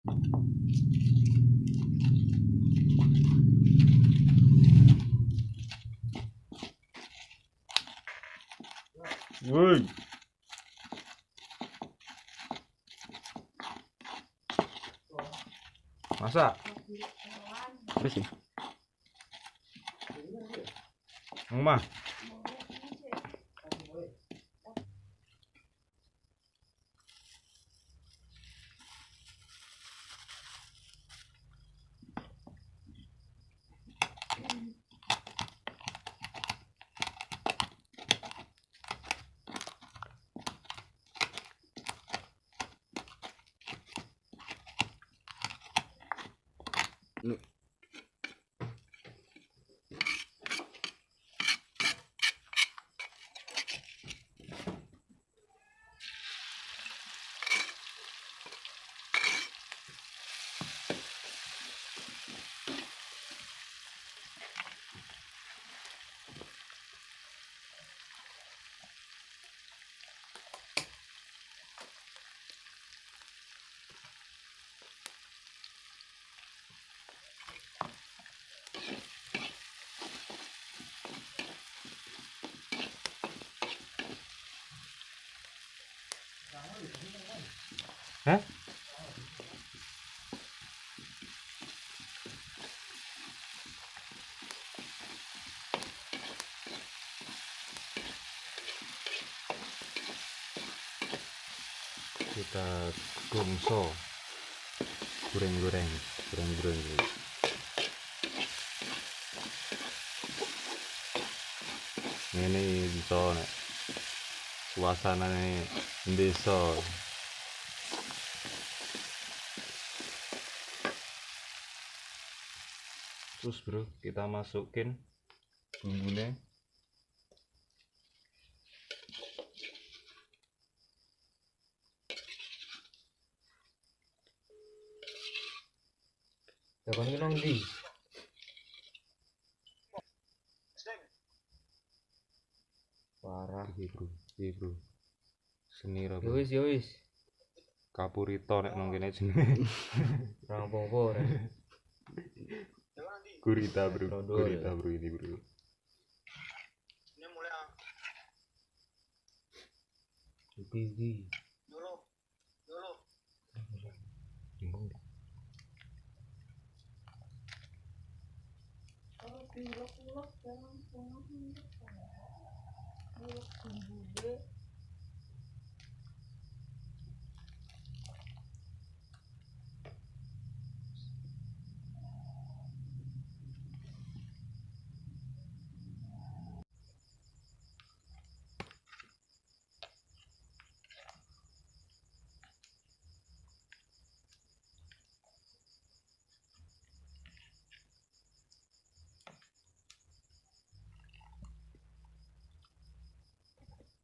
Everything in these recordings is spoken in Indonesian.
Woi. Masak. Apa sih? Mama. Hah? Kita gongso, goreng-goreng. Ini bisa nek suasanane desa. Terus bro, kita masukin bumbunya. Kapan ki nang ndi? Parah Iya bro. Seni ra. ya wis Kapurito nek nang kene jenenge. orang popo ora. Gurita bro ini bro. Ini mulai Iki dulu.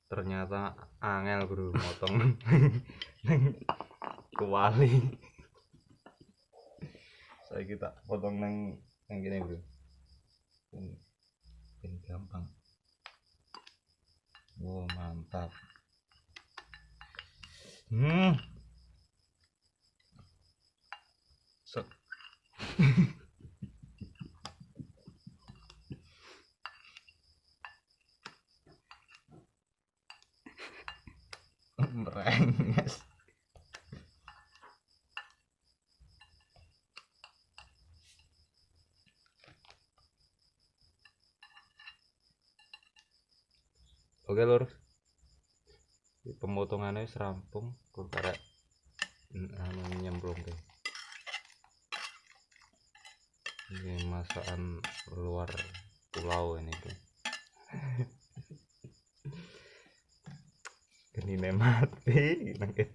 Ternyata angel bro motong kuali. Saya kita potong nang gini bro. Ini gampang. Wow mantap. Set. Merenges. Oke lur, pemotongannya serampung, kur karek nyemplung deh. Ini masakan luar pulau ini tuh. Genine mati nangkep.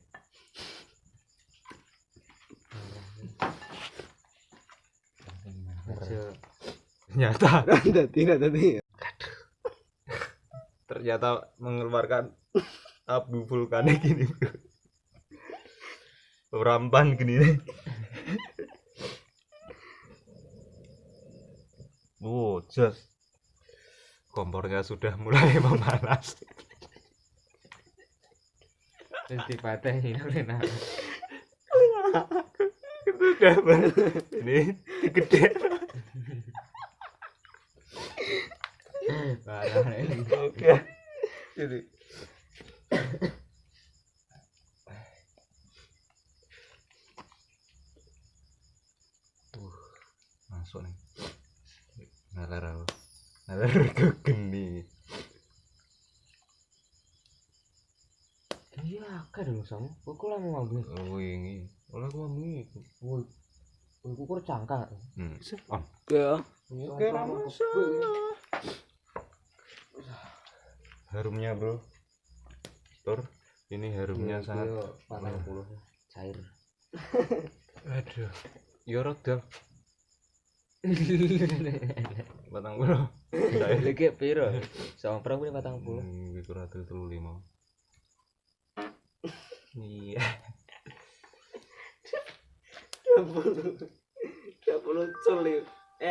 Ternyata tidak tadi. Ternyata mengeluarkan abu vulkanik ini bro. Rampan gini nih. Jos. Kompornya sudah mulai memanas. Terus dipatehin oleh udah Bang. Ini gede. Parah nih. Oke. Jadi masuk nih. Ngalar ke geni. Iya, akeh dong sama. Kok lah mau ngambil. Oh ini. Olah gua ini. Woi. Woi, kukur cangkang. On. Ya. Oke, harumnya bro. Tur, ini harumnya sangat 40 cair. aduh. Yo rodol. Batang bro. Lagi piro? Sama perang punya 40. Gitu ratus 35. Iya. 30 cul ya.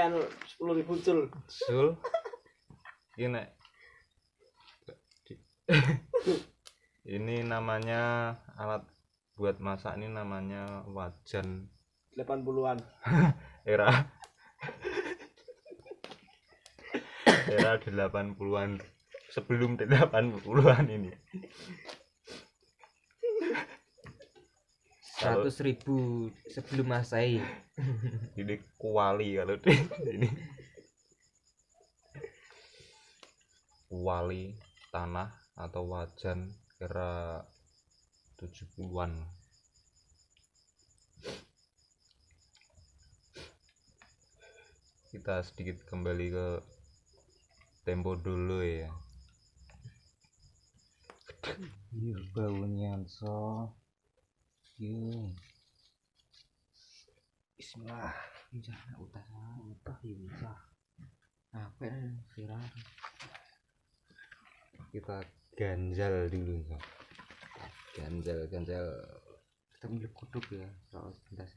Anu 10.000 cul. Sul. Ini ini namanya alat buat masak ini namanya wajan 80-an. era 80-an sebelum 80-an ini 100.000 sebelum Masehi. ini kuali kalau ini kuali tanah atau wajan era 70-an. Kita sedikit kembali ke tempo dulu ya. Iya baunya so. Iya. Bismillah. Jangan utah ya bisa. Apa nih viral? Kita ganjal dulu so. Ganjal Kita milik kuduk ya. Soal cinta.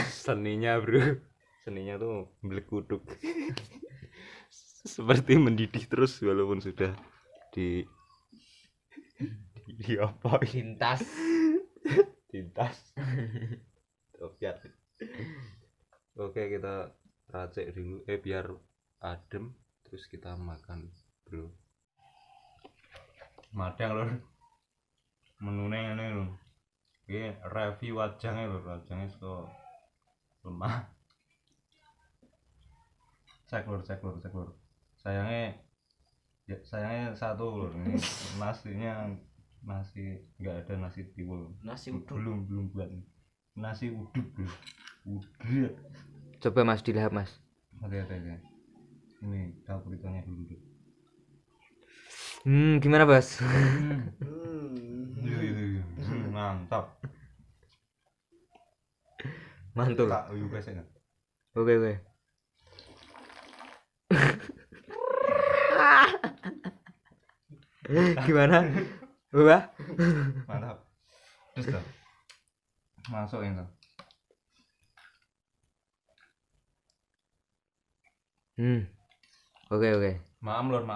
Seninya bro, seninya tuh belik kuduk. Seperti mendidih terus walaupun sudah di apa Lintas. Topiat. Oke, kita racik dulu biar adem terus kita makan bro. Madang lor menune ngene lho. Iki review wajangnya lho, wajangnya kok lemah. Cek lur. Sayangnya satu lur, ini nasinya nasi enggak ada nasi tiwul. Nasi uduk. Belum buat. Nasi uduk bro. Uduk. Coba Mas dilahap Mas. Oke. Ini dapur ikannya dulu. Gimana Bos? Iya. Mantap. Mantul. Tak uyu pesek. Oke. Gimana? Wah. Mantap. Terus dah. Masuk ini. Oke. Maam lur.